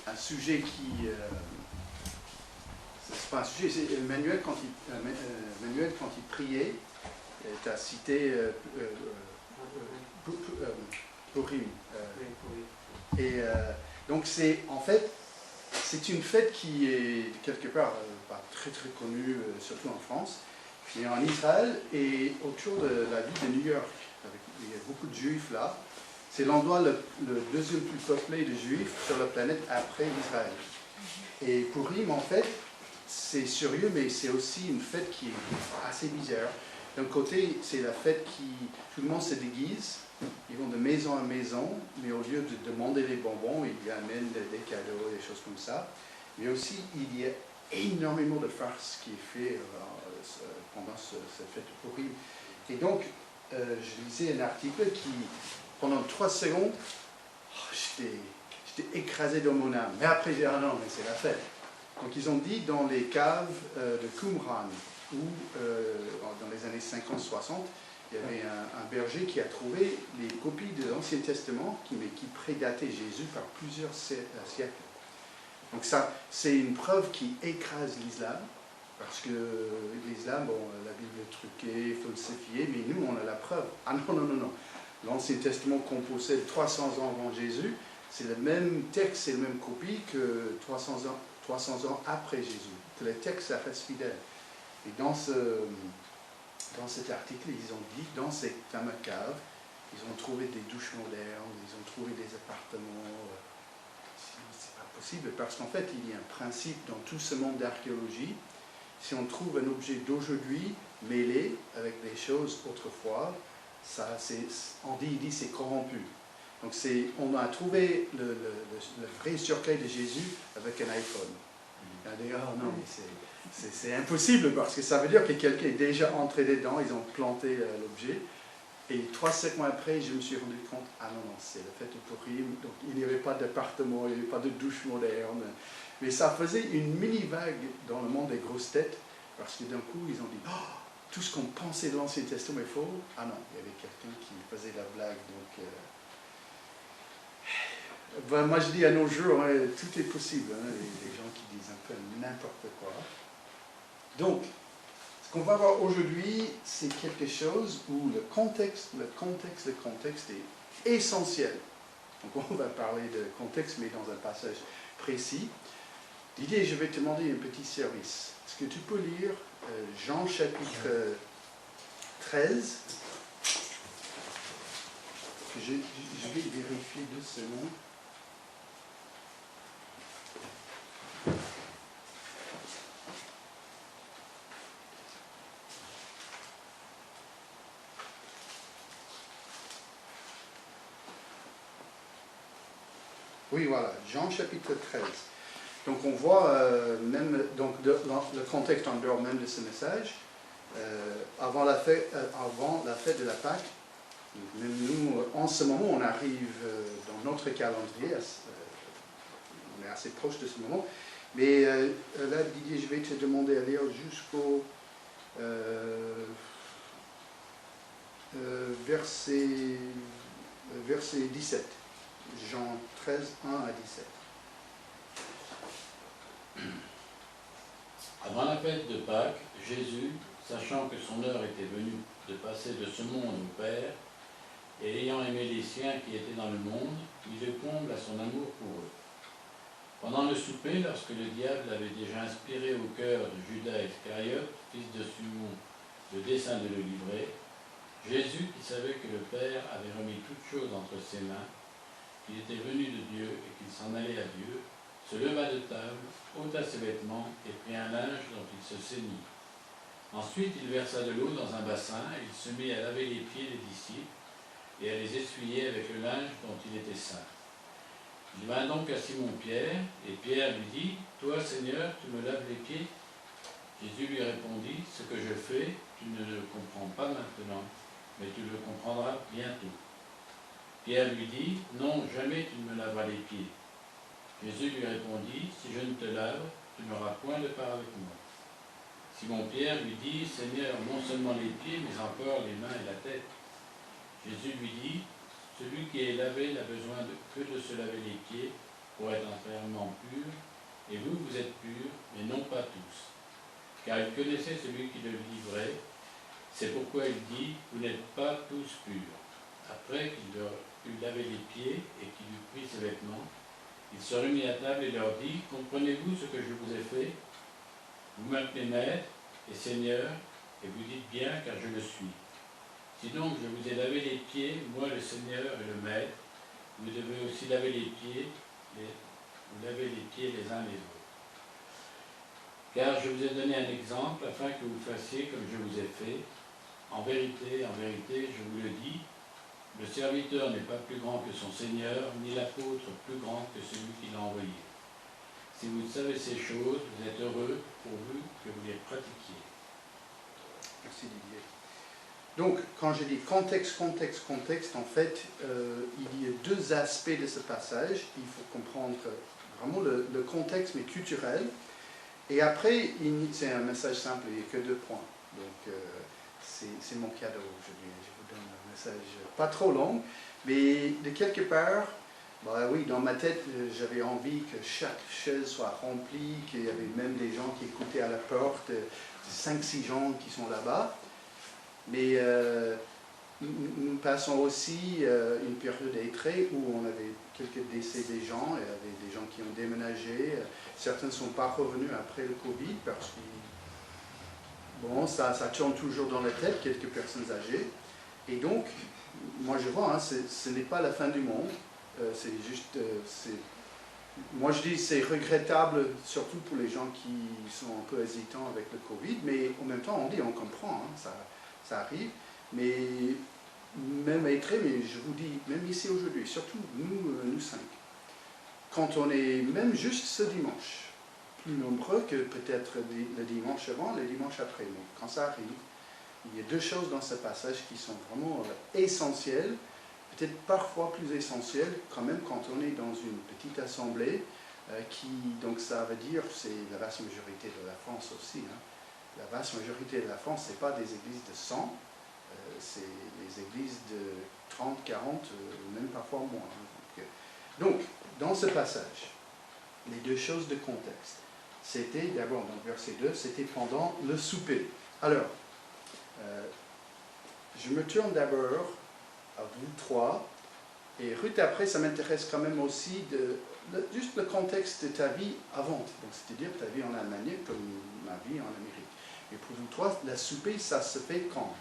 un sujet qui... c'est pas un sujet, c'est Manuel quand il priait, tu as cité Purim. Et donc c'est en fait, c'est une fête qui est quelque part pas très très connue, surtout en France, mais en Israël et autour de la ville de New York. Il y a beaucoup de juifs là. C'est l'endroit le deuxième plus peuplé de juifs sur la planète après Israël. Et Purim, en fait, c'est sérieux, mais c'est aussi une fête qui est assez bizarre. D'un côté, c'est la fête qui... Tout le monde se déguise, ils vont de maison à maison, mais au lieu de demander des bonbons, ils amènent des cadeaux, des choses comme ça. Mais aussi, il y a énormément de farces qui est fait pendant cette fête de Purim. Et donc, je lisais un article qui, pendant 3 secondes, j'étais écrasé dans mon âme. Mais après, j'ai dit, ah non, mais c'est la fête. Donc, ils ont dit dans les caves de Qumran, où dans les années 50-60, il y avait un berger qui a trouvé les copies de l'Ancien Testament qui prédataient Jésus par plusieurs siècles. Donc ça, c'est une preuve qui écrase l'islam, parce que l'islam, bon, la Bible est truquée, falsifiée, mais nous, on a la preuve. Ah non, non, non, non. L'Ancien Testament qu'on possède 300 ans avant Jésus, c'est le même texte, c'est la même copie que 300 ans après Jésus. Que les textes, ça reste fidèle. Et dans cet article, ils ont dit, dans ces fameuses caves, ils ont trouvé des douches modernes, ils ont trouvé des appartements. C'est pas possible, parce qu'en fait, il y a un principe dans tout ce monde d'archéologie. Si on trouve un objet d'aujourd'hui mêlé avec des choses autrefois, ça, il dit c'est corrompu. Donc on a trouvé le vrai cercueil de Jésus avec un iPhone. On a dit, oh non, mais c'est impossible, parce que ça veut dire que quelqu'un est déjà entré dedans, ils ont planté l'objet. Et 3-7 mois après, je me suis rendu compte, ah non, non, c'est la fête de Purim, donc il n'y avait pas d'appartement, il n'y avait pas de douche moderne. Mais ça faisait une mini-vague dans le monde des grosses têtes, parce que d'un coup, ils ont dit, oh, tout ce qu'on pensait de l'Ancien Testament est faux. Ah non, il y avait quelqu'un qui faisait la blague, donc... Ben, moi je dis à nos jours, hein, tout est possible, hein, les gens qui disent un peu n'importe quoi. Donc, ce qu'on va voir aujourd'hui, c'est quelque chose où le contexte est essentiel. Donc on va parler de contexte, mais dans un passage précis. L'idée, je vais te demander un petit service. Est-ce que tu peux lire Jean chapitre 13 ? Je vais vérifier 2 secondes. Oui, voilà, Jean chapitre 13. Donc on voit même le contexte en dehors même de ce message, avant la fête de la Pâque. Même nous, en ce moment, on arrive dans notre calendrier, on est assez proche de ce moment. Mais là, Didier, je vais te demander à lire jusqu'au verset 17. Jean 13, 1 à 17. Avant la fête de Pâques, Jésus, sachant que son heure était venue de passer de ce monde au Père, et ayant aimé les siens qui étaient dans le monde, il le comble à son amour pour eux. Pendant le souper, lorsque le diable avait déjà inspiré au cœur de Judas Iscariote, fils de Simon, le dessein de le livrer, Jésus, qui savait que le Père avait remis toutes choses entre ses mains, qu'il était venu de Dieu et qu'il s'en allait à Dieu, se leva de table, ôta ses vêtements et prit un linge dont il se ceignit. Ensuite, il versa de l'eau dans un bassin et il se mit à laver les pieds des disciples et à les essuyer avec le linge dont il était saint. Il vint donc à Simon-Pierre, et Pierre lui dit, « Toi, Seigneur, tu me laves les pieds ?» Jésus lui répondit, « Ce que je fais, tu ne le comprends pas maintenant, mais tu le comprendras bientôt. » Pierre lui dit, « Non, jamais tu ne me laveras les pieds. » Jésus lui répondit, « Si je ne te lave, tu n'auras point de part avec moi. » Simon-Pierre lui dit, « Seigneur, non seulement les pieds, mais encore les mains et la tête. » Jésus lui dit, « Celui qui est lavé n'a besoin que de se laver les pieds, pour être entièrement purs, et vous, vous êtes purs, mais non pas tous. Car il connaissait celui qui le livrait, c'est pourquoi il dit, vous n'êtes pas tous purs. Après qu'il leur eut lavé les pieds et qu'il eut pris ses vêtements, il se remit à table et leur dit, comprenez-vous ce que je vous ai fait? Vous m'appelez maître et seigneur, et vous dites bien, car je le suis. Si donc je vous ai lavé les pieds, moi le Seigneur et le Maître, vous devez aussi laver les pieds, vous lavez les pieds les uns les autres. Car je vous ai donné un exemple afin que vous fassiez comme je vous ai fait. En vérité, je vous le dis, le serviteur n'est pas plus grand que son Seigneur, ni l'apôtre plus grand que celui qui l'a envoyé. Si vous savez ces choses, vous êtes heureux pourvu que vous les pratiquiez. Merci Didier. Donc, quand je dis contexte, en fait, il y a deux aspects de ce passage. Il faut comprendre vraiment le contexte, mais culturel. Et après, c'est un message simple, il n'y a que 2 points. Donc, c'est mon cadeau aujourd'hui. Je vous donne un message pas trop long, mais de quelque part, bah oui, dans ma tête, j'avais envie que chaque chaise soit remplie, qu'il y avait même des gens qui écoutaient à la porte, 5-6 gens qui sont là-bas. Mais nous passons aussi une période étrée où on avait quelques décès des gens, il y avait des gens qui ont déménagé, certains ne sont pas revenus après le Covid parce que bon, ça tourne toujours dans la tête, quelques personnes âgées. Et donc, moi je vois, hein, ce n'est pas la fin du monde, c'est juste, moi je dis c'est regrettable, surtout pour les gens qui sont un peu hésitants avec le Covid, mais en même temps on dit, on comprend, hein, ça arrive, mais même être, mais je vous dis, même ici aujourd'hui, surtout nous 5, quand on est même juste ce dimanche, plus nombreux que peut-être le dimanche avant, le dimanche après, mais quand ça arrive, il y a 2 choses dans ce passage qui sont vraiment essentielles, peut-être parfois plus essentielles quand même quand on est dans une petite assemblée, donc ça veut dire, c'est la vaste majorité de la France aussi, hein. La vaste majorité de la France, ce n'est pas des églises de 100, c'est les églises de 30, 40, même parfois moins. Hein. Donc, dans ce passage, les 2 choses de contexte, c'était d'abord, dans le verset 2, c'était pendant le souper. Alors, je me tourne d'abord à vous 3, et Ruth, après, ça m'intéresse quand même aussi juste le contexte de ta vie avant, donc c'est-à-dire ta vie en Allemagne comme ma vie en Amérique. Et pour vous 3, la souper, ça se fait quand?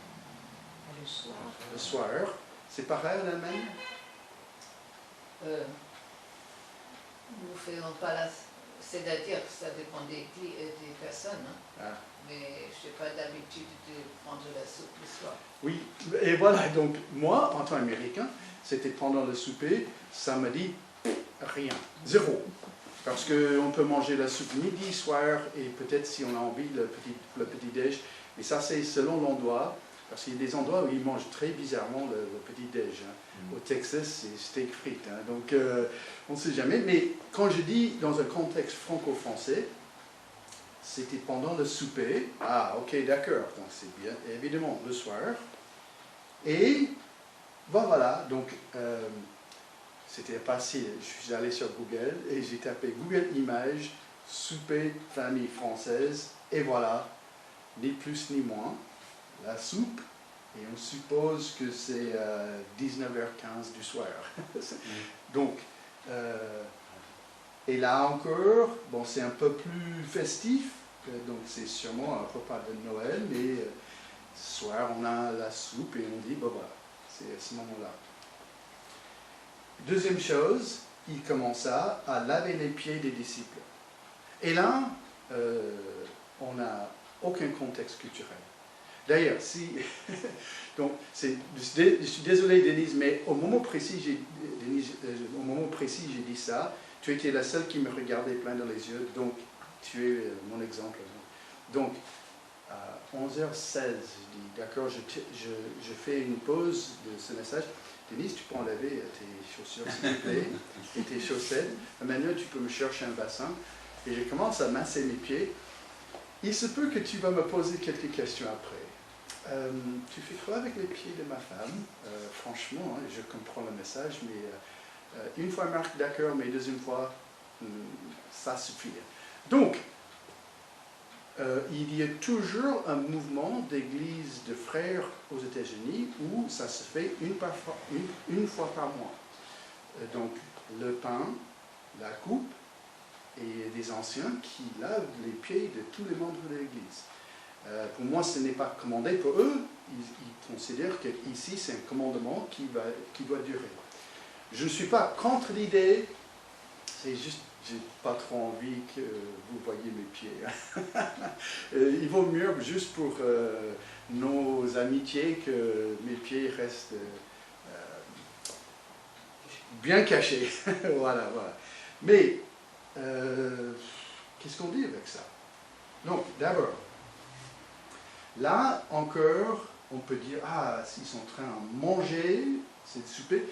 Le soir. Le soir. C'est pareil en Allemagne? Nous ne faisons pas la... C'est-à-dire que ça dépend des personnes, hein. Ah. Mais je n'ai pas d'habitude de prendre la soupe le soir. Oui, et voilà, donc moi, en tant qu'Américain, c'était pendant le souper, ça me dit rien, 0. Parce qu'on peut manger la soupe midi, soir, et peut-être si on a envie, le petit-déj. Mais ça, c'est selon l'endroit, parce qu'il y a des endroits où ils mangent très bizarrement le petit-déj. Hein. Au Texas, c'est steak frites. Hein. Donc, on ne sait jamais. Mais quand je dis dans un contexte franco-français, c'était pendant le souper. Ah, ok, d'accord. Donc, c'est bien, évidemment, le soir. Et voilà, donc... c'était facile, je suis allé sur Google et j'ai tapé Google Images, souper, famille française, et voilà, ni plus ni moins, la soupe, et on suppose que c'est 19h15 du soir. Donc, et là encore, bon, c'est un peu plus festif, donc c'est sûrement un repas de Noël, mais ce soir on a la soupe et on dit, bon voilà, c'est à ce moment-là. Deuxième chose, il commença à laver les pieds des disciples. Et là, on n'a aucun contexte culturel. D'ailleurs, donc, je suis désolé Denise, mais au moment précis, j'ai dit ça, tu étais la seule qui me regardait plein dans les yeux, donc tu es mon exemple. Donc, à 11h16, je dis, d'accord, je fais une pause de ce message. Denise, tu peux enlever tes chaussures, s'il te plaît, et tes chaussettes. Maintenant, tu peux me chercher un bassin. Et je commence à masser mes pieds. Il se peut que tu vas me poser quelques questions après. Tu fais quoi avec les pieds de ma femme? Franchement, hein, je comprends le message, mais une fois Marc, d'accord, mais deuxième fois, ça suffit. Donc, il y a toujours un mouvement d'église de frères aux États-Unis où ça se fait une fois par mois. Donc, le pain, la coupe, et des anciens qui lavent les pieds de tous les membres de l'Église. Pour moi, ce n'est pas commandé. Pour eux, ils considèrent qu'ici, c'est un commandement qui doit durer. Je ne suis pas contre l'idée, c'est juste, j'ai pas trop envie que vous voyiez mes pieds. Il vaut mieux, juste pour nos amitiés, que mes pieds restent bien cachés. Voilà. Mais, qu'est-ce qu'on dit avec ça? Donc, d'abord, là encore, on peut dire, ah, s'ils sont en train de manger, c'est de souper,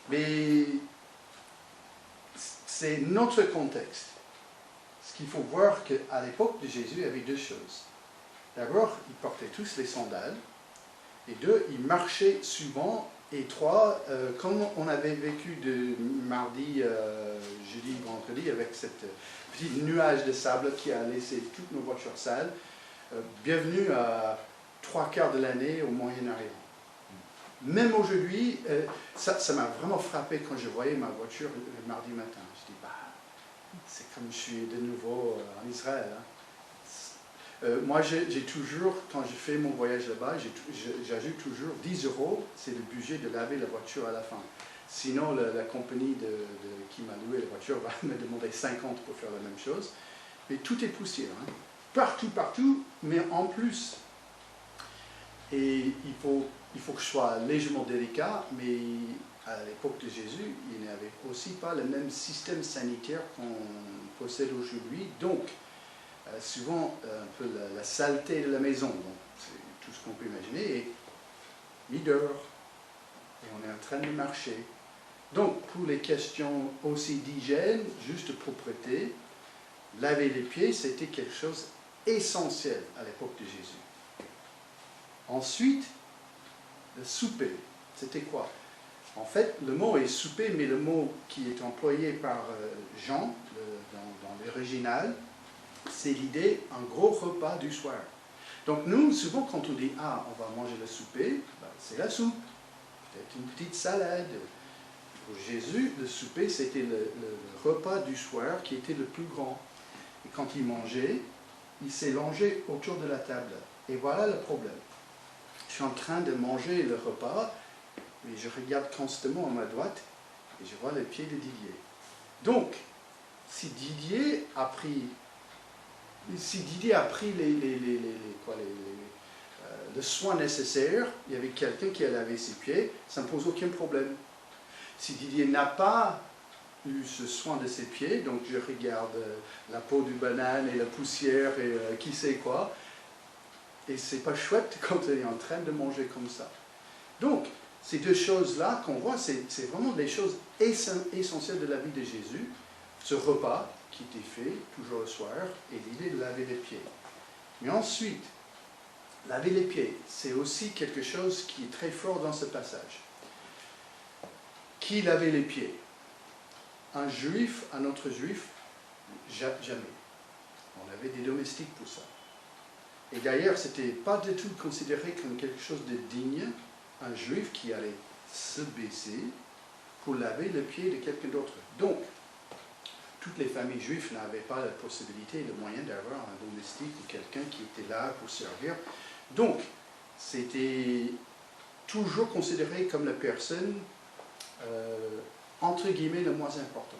mais c'est notre contexte. Ce qu'il faut voir qu'à l'époque de Jésus, il y avait deux choses. D'abord, ils portaient tous les sandales, et deux, ils marchaient souvent, et trois, comme on avait vécu de mardi, jeudi, vendredi, avec cette petit nuage de sable qui a laissé toutes nos voitures sales, bienvenue à 3/4 de l'année au Moyen-Orient. Même aujourd'hui, ça m'a vraiment frappé quand je voyais ma voiture le mardi matin. Je dis, bah, c'est comme je suis de nouveau en Israël. Hein. Moi, j'ai toujours, quand je fais mon voyage là-bas, j'ajoute toujours 10 €, c'est le budget de laver la voiture à la fin. Sinon, la compagnie qui m'a loué la voiture va me demander 50 pour faire la même chose. Mais tout est poussière. Hein. Partout, mais en plus. Et il faut que je sois légèrement délicat, mais à l'époque de Jésus, il n'y avait aussi pas le même système sanitaire qu'on possède aujourd'hui. Donc, souvent, un peu la saleté de la maison, c'est tout ce qu'on peut imaginer, est mis dehors. Et on est en train de marcher. Donc, pour les questions aussi d'hygiène, juste de propreté, laver les pieds, c'était quelque chose d'essentiel à l'époque de Jésus. Ensuite, le souper, c'était quoi? En fait, le mot est souper, mais le mot qui est employé par Jean, dans l'original, c'est l'idée, un gros repas du soir. Donc nous, souvent quand on dit, ah, on va manger le souper, ben, c'est la soupe, peut-être une petite salade. Pour Jésus, le souper, c'était le repas du soir qui était le plus grand. Et quand il mangeait, il s'est allongé autour de la table. Et voilà le problème. Je suis en train de manger le repas, et je regarde constamment à ma droite, et je vois les pieds de Didier. Donc, si Didier a pris le soin nécessaire, il y avait quelqu'un qui a lavé ses pieds, ça ne pose aucun problème. Si Didier n'a pas eu ce soin de ses pieds, donc je regarde la peau du banane et la poussière et qui sait quoi, et c'est pas chouette quand on est en train de manger comme ça. Donc, ces deux choses-là qu'on voit, c'est vraiment des choses essentielles de la vie de Jésus. Ce repas qui était fait toujours le soir, et l'idée de laver les pieds. Mais ensuite, laver les pieds, c'est aussi quelque chose qui est très fort dans ce passage. Qui lavait les pieds? Un juif, un autre juif? Jamais. On avait des domestiques pour ça. Et d'ailleurs, ce n'était pas du tout considéré comme quelque chose de digne, un juif qui allait se baisser pour laver le pied de quelqu'un d'autre. Donc, toutes les familles juives n'avaient pas la possibilité, le moyen d'avoir un domestique ou quelqu'un qui était là pour servir. Donc, c'était toujours considéré comme la personne, entre guillemets, le moins important.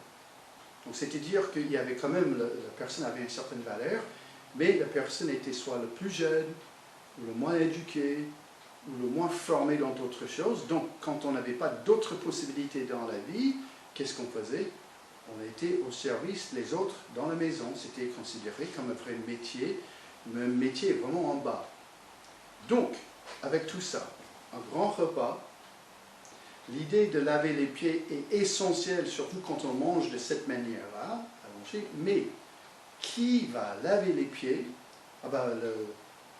Donc, c'est-à-dire qu'il y avait quand même, la personne avait une certaine valeur, mais la personne était soit le plus jeune, ou le moins éduqué, ou le moins formé dans d'autres choses. Donc, quand on n'avait pas d'autres possibilités dans la vie, qu'est-ce qu'on faisait? On était au service des autres dans la maison. C'était considéré comme un vrai métier, mais un métier vraiment en bas. Donc, avec tout ça, un grand repas, l'idée de laver les pieds est essentielle, surtout quand on mange de cette manière-là, à manger, mais qui va laver les pieds? Ah ben,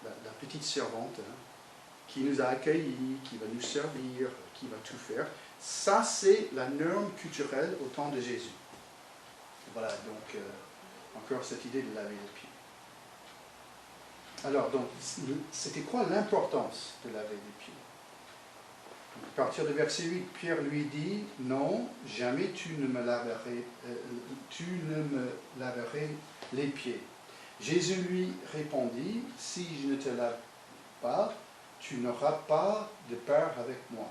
la petite servante, hein, qui nous a accueillis, qui va nous servir, qui va tout faire. Ça, c'est la norme culturelle au temps de Jésus. Voilà, donc encore cette idée de laver les pieds. Alors, donc, c'était quoi l'importance de laver les pieds? À partir du verset 8, Pierre lui dit, « Non, jamais tu ne me laverais les pieds. » Jésus lui répondit, « Si je ne te lave pas, tu n'auras pas de part avec moi. »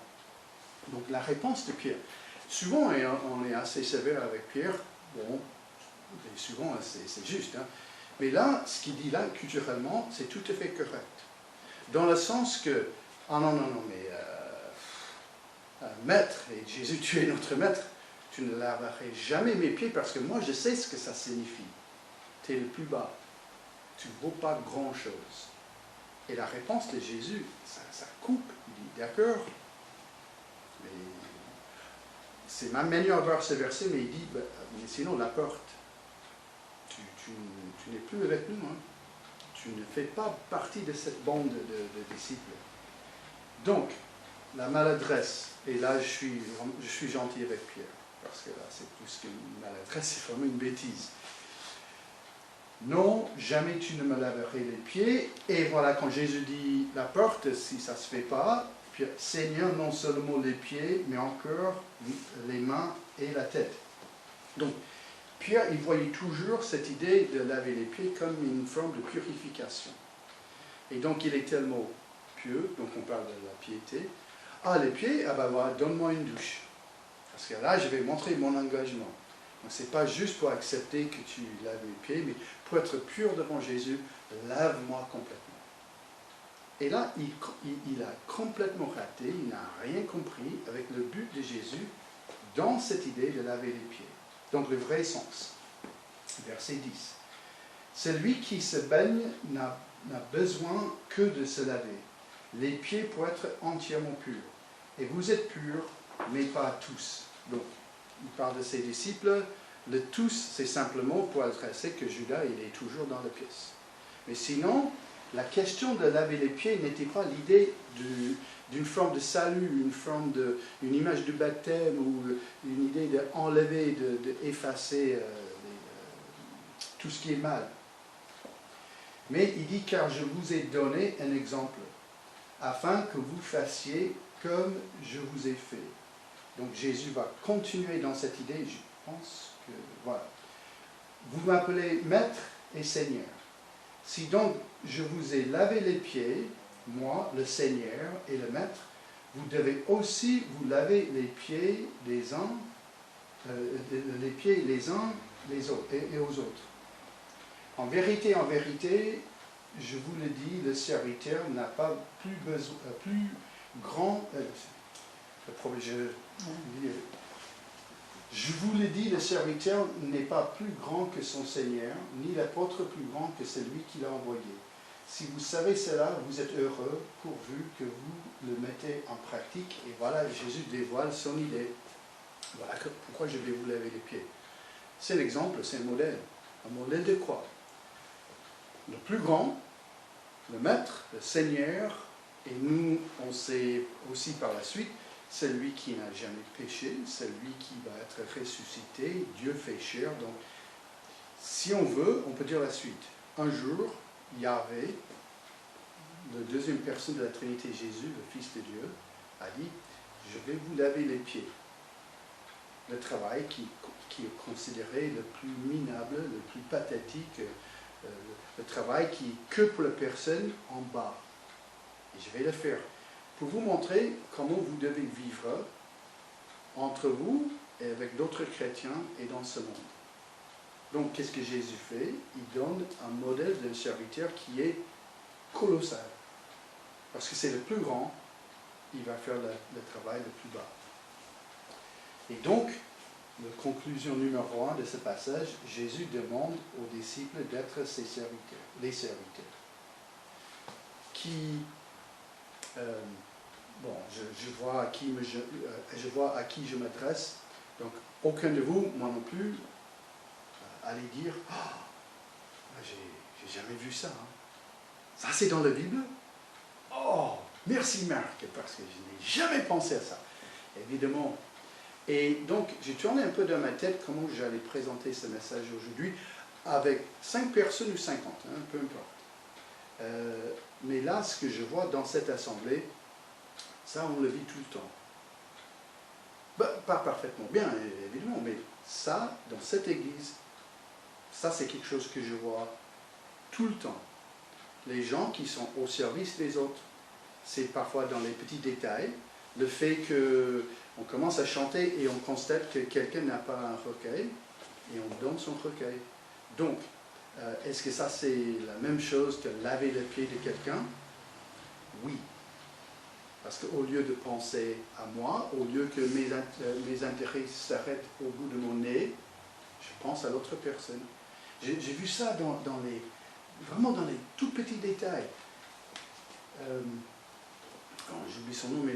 Donc la réponse de Pierre. Souvent, on est assez sévère avec Pierre, bon, et souvent c'est juste, hein. Mais là, ce qu'il dit là, culturellement, c'est tout à fait correct. Dans le sens que, ah non, non, non, mais maître, et Jésus, tu es notre maître, tu ne laverais jamais mes pieds parce que moi, je sais ce que ça signifie. Tu es le plus bas. Tu ne vaux pas grand-chose. Et la réponse de Jésus, ça coupe. Il dit, d'accord, mais c'est ma manière de voir ce verset, mais il dit, bah, mais sinon la porte, tu n'es plus avec nous, hein. Tu ne fais pas partie de cette bande de disciples. Donc, la maladresse, et là je suis gentil avec Pierre, parce que là c'est plus qu'une maladresse, c'est vraiment une bêtise. Non, jamais tu ne me laverais les pieds. Et voilà, quand Jésus dit la porte, si ça ne se fait pas, puis Seigneur, non seulement les pieds, mais encore les mains et la tête. Donc, Pierre, il voyait toujours cette idée de laver les pieds comme une forme de purification. Et donc, il est tellement pieux, donc on parle de la piété. Ah, les pieds, ah ben voilà, donne-moi une douche. Parce que là, je vais montrer mon engagement. Donc, ce n'est pas juste pour accepter que tu laves les pieds, mais pour être pur devant Jésus, lave-moi complètement. Et là, il a complètement raté, il n'a rien compris avec le but de Jésus dans cette idée de laver les pieds. Donc, le vrai sens. Verset 10. Celui qui se baigne n'a besoin que de se laver les pieds pour être entièrement pur. Et vous êtes purs, mais pas tous. Donc, il parle de ses disciples. Le tous, c'est simplement pour adresser que Judas, il est toujours dans la pièce. Mais sinon, la question de laver les pieds n'était pas l'idée d'une forme de salut, une image du baptême, ou une idée d'enlever, d'effacer tout ce qui est mal. Mais il dit, car je vous ai donné un exemple, afin que vous fassiez comme je vous ai fait. Donc Jésus va continuer dans cette idée, je pense que, voilà. Vous m'appelez Maître et Seigneur. Si donc je vous ai lavé les pieds, moi, le Seigneur et le Maître, vous devez aussi vous laver les pieds les uns les autres et aux autres. En vérité, je vous le dis, le serviteur n'a pas plus grand. Je vous le dis, le serviteur n'est pas plus grand que son Seigneur, ni l'apôtre plus grand que celui qui l'a envoyé. Si vous savez cela, vous êtes heureux, pourvu que vous le mettez en pratique. Et voilà, Jésus dévoile son idée. Voilà pourquoi je vais vous laver les pieds. C'est l'exemple, c'est un modèle de quoi? Le plus grand, le Maître, le Seigneur, et nous, on sait aussi par la suite, celui qui n'a jamais péché, celui qui va être ressuscité, Dieu fait chair. Donc, si on veut, on peut dire la suite. Un jour, Yahvé, la deuxième personne de la Trinité, Jésus, le Fils de Dieu, a dit, je vais vous laver les pieds. Le travail qui est considéré le plus minable, le plus pathétique, le travail qui est que pour la personne en bas. Et je vais le faire pour vous montrer comment vous devez vivre entre vous et avec d'autres chrétiens et dans ce monde. Donc, qu'est-ce que Jésus fait? Il donne un modèle d'un serviteur qui est colossal. Parce que c'est le plus grand, il va faire le travail le plus bas. Et donc, la conclusion numéro 1 de ce passage, Jésus demande aux disciples d'être ses serviteurs, les serviteurs. Qui, je vois à qui je m'adresse, donc aucun de vous, moi non plus, allez dire, j'ai jamais vu ça. Hein. Ça c'est dans la Bible? Oh, merci Marc, parce que je n'ai jamais pensé à ça. Évidemment, Et donc, j'ai tourné un peu dans ma tête comment j'allais présenter ce message aujourd'hui, avec 5 personnes ou 50, hein, peu importe. Mais là, ce que je vois dans cette assemblée, ça, on le vit tout le temps. Bah, pas parfaitement bien, évidemment, mais ça, dans cette église, ça, c'est quelque chose que je vois tout le temps. Les gens qui sont au service des autres, c'est parfois dans les petits détails. Le fait qu'on commence à chanter et on constate que quelqu'un n'a pas un recueil, et on donne son recueil. Donc, est-ce que ça c'est la même chose que laver les pieds de quelqu'un? Oui. Parce qu'au lieu de penser à moi, au lieu que mes intérêts s'arrêtent au bout de mon nez, je pense à l'autre personne. J'ai vu ça vraiment dans les tout petits détails. J'oublie son nom, mais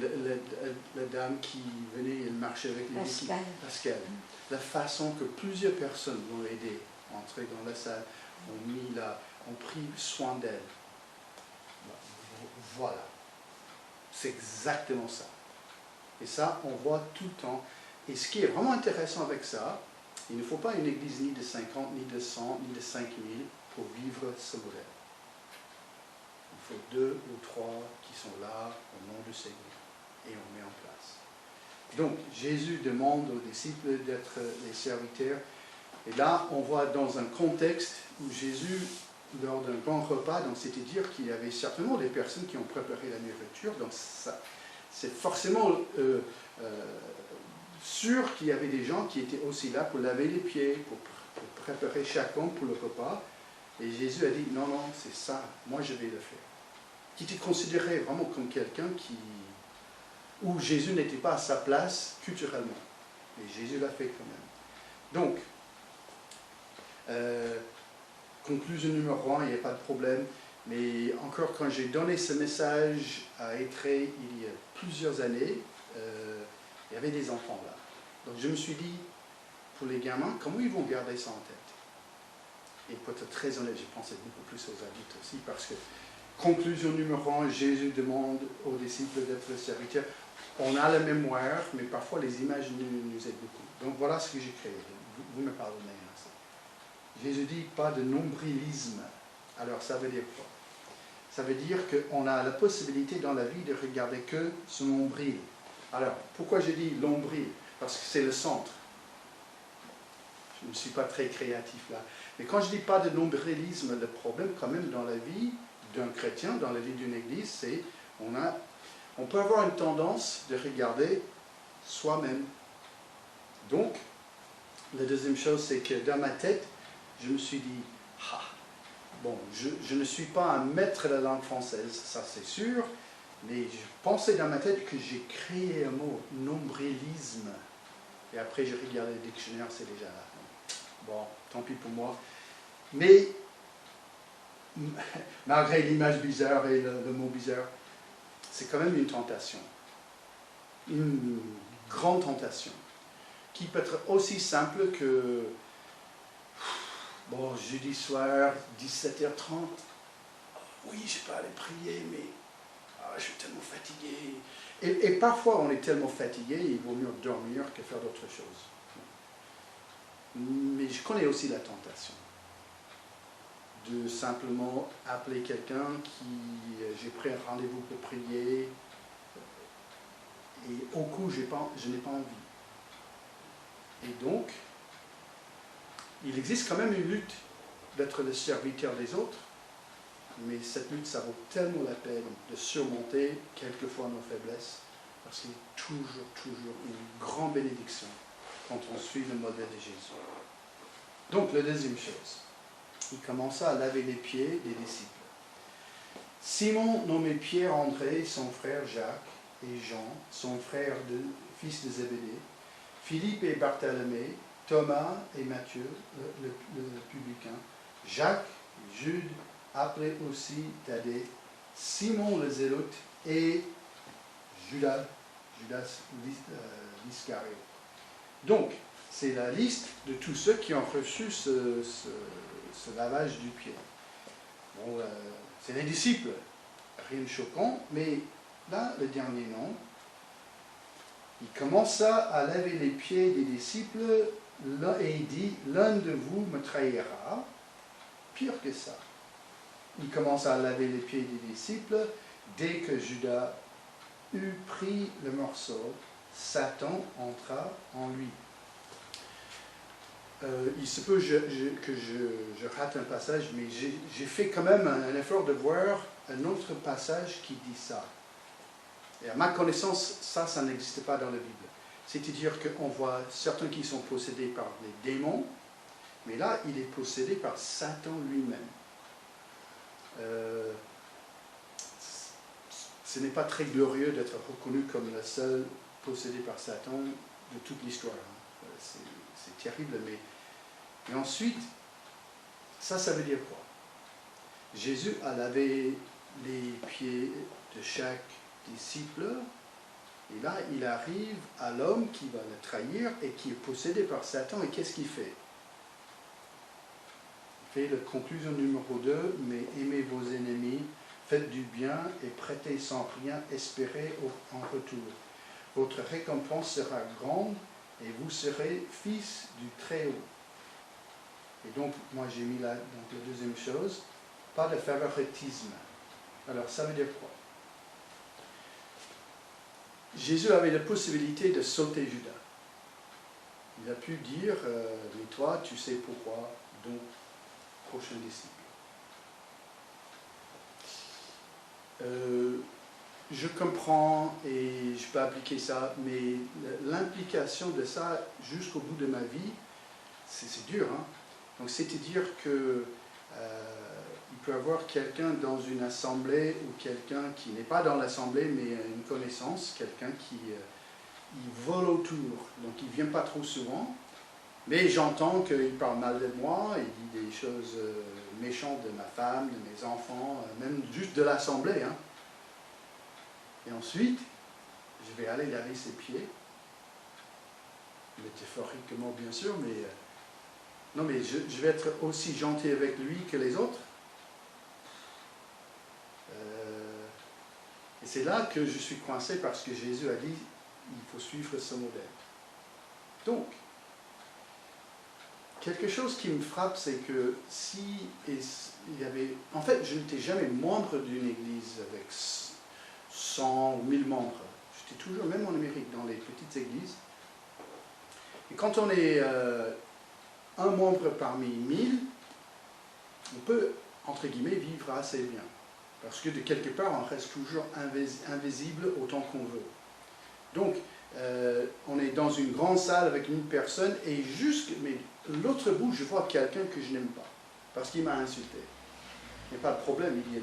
la dame qui venait, elle marchait avec les équipes. Pascal. La façon que plusieurs personnes l'ont aidé à entrer dans la salle, ont pris soin d'elle. Voilà. C'est exactement ça. Et ça, on voit tout le temps. Et ce qui est vraiment intéressant avec ça, il ne faut pas une église ni de 50, ni de 100, ni de 5000 pour vivre ce modèle. Il faut 2 ou 3 qui sont là au nom du Seigneur. Et on met en place. Donc, Jésus demande aux disciples d'être les serviteurs. Et là, on voit dans un contexte où Jésus, lors d'un grand repas, donc c'est-à-dire qu'il y avait certainement des personnes qui ont préparé la nourriture, donc c'est forcément sûr qu'il y avait des gens qui étaient aussi là pour laver les pieds, pour préparer chacun pour le repas. Et Jésus a dit, non, non, c'est ça, moi je vais le faire. Qui était considéré vraiment comme quelqu'un où Jésus n'était pas à sa place culturellement. Et Jésus l'a fait quand même. Donc, conclusion numéro 1, il n'y a pas de problème. Mais encore, quand j'ai donné ce message à Étré il y a plusieurs années, il y avait des enfants là. Donc je me suis dit, pour les gamins, comment ils vont garder ça en tête? Et pour être très honnête, j'ai pensé beaucoup plus aux adultes aussi, parce que, conclusion numéro 1, Jésus demande aux disciples d'être le serviteur. On a la mémoire, mais parfois les images nous aident beaucoup. Donc voilà ce que j'ai créé. Vous me pardonnez. Jésus dit pas de nombrilisme. Alors ça veut dire quoi? Ça veut dire qu'on a la possibilité dans la vie de regarder que son nombril. Alors, pourquoi je dis nombril? Parce que c'est le centre. Je ne suis pas très créatif là. Mais quand je dis pas de nombrilisme, le problème quand même dans la vie d'un chrétien, dans la vie d'une église, c'est on peut avoir une tendance de regarder soi-même. Donc, la deuxième chose, c'est que dans ma tête, je me suis dit, bon, je ne suis pas un maître de la langue française, ça c'est sûr, mais je pensais dans ma tête que j'ai créé un mot, nombrilisme. Et après, j'ai regardé le dictionnaire, c'est déjà là. Bon, tant pis pour moi. Mais, malgré l'image bizarre et le mot bizarre, c'est quand même une tentation. Une grande tentation. Qui peut être aussi simple que, bon, jeudi soir, 17h30, oui, je peux aller prier, mais je suis tellement fatigué. Et parfois, on est tellement fatigué, il vaut mieux dormir que faire d'autres choses. Mais je connais aussi la tentation de simplement appeler quelqu'un qui, j'ai pris un rendez-vous pour prier, et au coup, je n'ai pas envie. Et donc, il existe quand même une lutte d'être le serviteur des autres, mais cette lutte, ça vaut tellement la peine de surmonter quelquefois nos faiblesses, parce qu'il y a toujours une grande bénédiction quand on suit le modèle de Jésus. Donc, la deuxième chose, il commença à laver les pieds des disciples. Simon, nommé Pierre-André, son frère Jacques et Jean, son frère fils de Zébédée, Philippe et Bartholomé, Thomas et Matthieu, le publicain, Jacques, Jude, appelé aussi Thaddée, Simon le Zélote et Judas l'Iscariote. Donc, c'est la liste de tous ceux qui ont reçu ce lavage du pied. Bon, c'est les disciples, rien de choquant, mais là, le dernier nom, Il commença à laver les pieds des disciples et il dit, l'un de vous me trahira. Pire que ça. Il commença à laver les pieds des disciples. Dès que Judas eut pris le morceau, Satan entra en lui. Il se peut que je rate un passage, mais j'ai fait quand même un effort de voir un autre passage qui dit ça. Et à ma connaissance, ça n'existe pas dans la Bible. C'est-à-dire qu'on voit certains qui sont possédés par les démons, mais là, il est possédé par Satan lui-même. Ce n'est pas très glorieux d'être reconnu comme le seul possédé par Satan de toute l'histoire. C'est terrible, mais ensuite, ça veut dire quoi? Jésus a lavé les pieds de chaque disciple, et là, il arrive à l'homme qui va le trahir et qui est possédé par Satan, et qu'est-ce qu'il fait? Il fait la conclusion numéro 2, mais aimez vos ennemis, faites du bien et prêtez sans rien espérer en retour. Votre récompense sera grande et vous serez fils du Très-Haut. Et donc, moi j'ai mis là, donc la deuxième chose, pas de favoritisme. Alors, ça veut dire quoi? Jésus avait la possibilité de sauter Judas. Il a pu dire, mais toi, tu sais pourquoi, donc, prochain disciple. Je comprends et je peux appliquer ça, mais l'implication de ça jusqu'au bout de ma vie, c'est dur. Hein? Donc c'est-à-dire que il peut y avoir quelqu'un dans une assemblée ou quelqu'un qui n'est pas dans l'assemblée, mais une connaissance, quelqu'un qui il vole autour, donc il ne vient pas trop souvent, mais j'entends qu'il parle mal de moi, il dit des choses méchantes de ma femme, de mes enfants, même juste de l'assemblée. Hein. Et ensuite, je vais aller laver ses pieds, métaphoriquement bien sûr, mais non, mais je vais être aussi gentil avec lui que les autres. Et c'est là que je suis coincé parce que Jésus a dit il faut suivre ce modèle. Donc, quelque chose qui me frappe, c'est que si il y avait... En fait, je n'étais jamais membre d'une église avec 100 ou 1000 membres. J'étais toujours, même en Amérique, dans les petites églises. Et quand on est un membre parmi 1000, on peut, entre guillemets, vivre assez bien. Parce que de quelque part, on reste toujours invisible autant qu'on veut. Donc, on est dans une grande salle avec une personne et mais l'autre bout, je vois quelqu'un que je n'aime pas, parce qu'il m'a insulté. Il n'y a pas de problème, il y a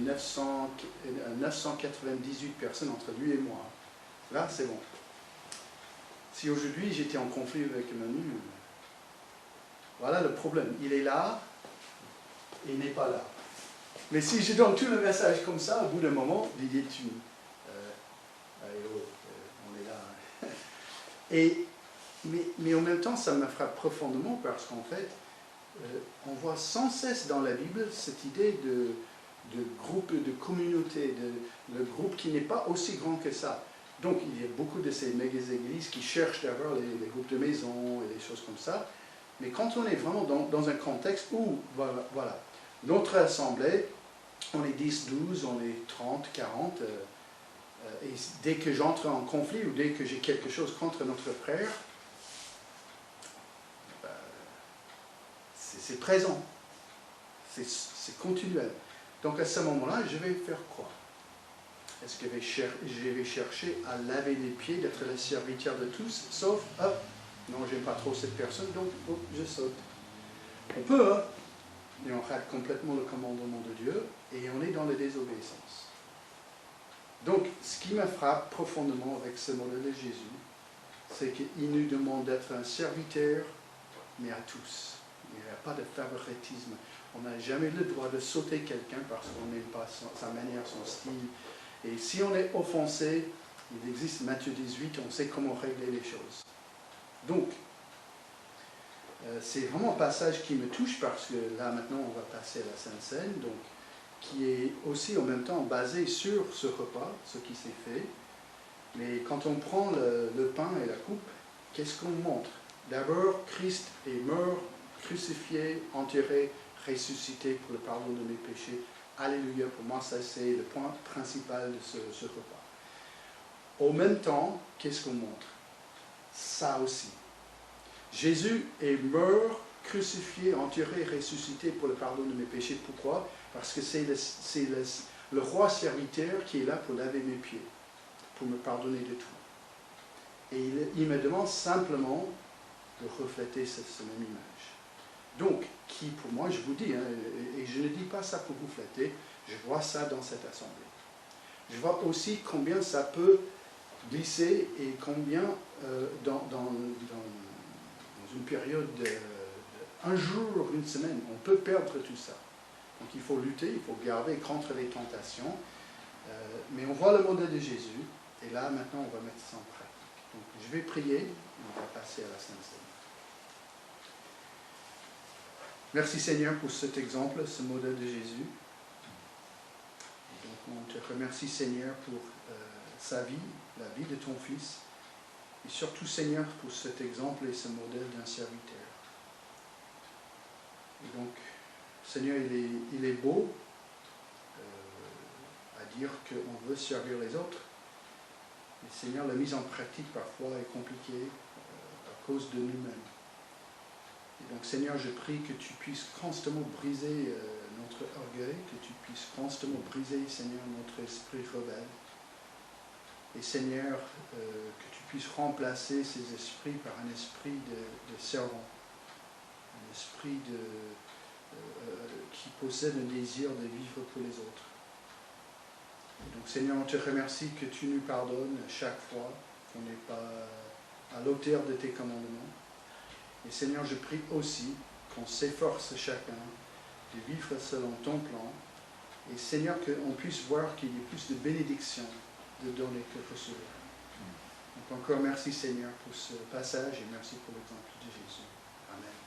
998 personnes entre lui et moi. Là, c'est bon. Si aujourd'hui j'étais en conflit avec Manu, voilà le problème. Il est là et il n'est pas là. Mais si je donne tout le message comme ça, au bout d'un moment, Didier, on est là. Mais en même temps, ça me frappe profondément parce qu'en fait, on voit sans cesse dans la Bible cette idée de groupe, de communauté, de groupe qui n'est pas aussi grand que ça. Donc il y a beaucoup de ces méga-églises qui cherchent d'avoir les groupes de maison et des choses comme ça. Mais quand on est vraiment dans un contexte où, voilà, notre assemblée, on est 10, 12, on est 30, 40, et dès que j'entre en conflit ou dès que j'ai quelque chose contre notre frère, c'est présent, c'est continuel. Donc à ce moment-là, je vais faire quoi? Est-ce que je vais chercher à laver les pieds, d'être le serviteur de tous, sauf, hop, non, j'aime pas trop cette personne, donc hop, je saute. On peut, hein, et on rate complètement le commandement de Dieu, et on est dans la désobéissance. Donc, ce qui me frappe profondément avec ce modèle de Jésus, c'est qu'il nous demande d'être un serviteur, mais à tous. Il n'y a pas de favoritisme. On n'a jamais le droit de sauter quelqu'un parce qu'on n'aime pas sa manière, son style. Et si on est offensé, il existe Matthieu 18, on sait comment régler les choses. Donc, c'est vraiment un passage qui me touche parce que là maintenant on va passer à la Sainte Seine, donc, qui est aussi en même temps basé sur ce repas, ce qui s'est fait. Mais quand on prend le pain et la coupe, qu'est-ce qu'on montre? D'abord, Christ est mort, crucifié, enterré, ressuscité pour le pardon de mes péchés. Alléluia, pour moi, ça c'est le point principal de ce repas. Au même temps, qu'est-ce qu'on montre? Ça aussi. Jésus est mort, crucifié, enterré, ressuscité pour le pardon de mes péchés. Pourquoi? Parce que c'est le roi serviteur qui est là pour laver mes pieds, pour me pardonner de tout. Et il me demande simplement de refléter cette même image. Donc, qui pour moi, je vous dis, hein, et je ne dis pas ça pour vous flatter, je vois ça dans cette assemblée. Je vois aussi combien ça peut glisser et combien dans une période un jour, une semaine, on peut perdre tout ça. Donc il faut lutter, il faut garder contre les tentations, mais on voit le modèle de Jésus, et là maintenant on va mettre ça en pratique. Donc je vais prier, et on va passer à la Sainte Seine. Merci Seigneur pour cet exemple, ce modèle de Jésus. Et donc on te remercie Seigneur pour sa vie, la vie de ton Fils, et surtout Seigneur pour cet exemple et ce modèle d'un serviteur. Et donc Seigneur, il est beau à dire qu'on veut servir les autres, mais Seigneur, la mise en pratique parfois est compliquée à cause de nous-mêmes. Et donc Seigneur, je prie que tu puisses constamment briser notre orgueil, que tu puisses constamment briser, Seigneur, notre esprit rebelle. Et Seigneur, que tu puisses remplacer ces esprits par un esprit de servant, un esprit qui possède un désir de vivre pour les autres. Et donc Seigneur, on te remercie que tu nous pardonnes chaque fois qu'on n'est pas à l'auteur de tes commandements. Et Seigneur, je prie aussi qu'on s'efforce chacun de vivre selon ton plan. Et Seigneur, qu'on puisse voir qu'il y ait plus de bénédictions de donner que recevoir. Donc encore merci Seigneur pour ce passage et merci pour l'exemple de Jésus. Amen.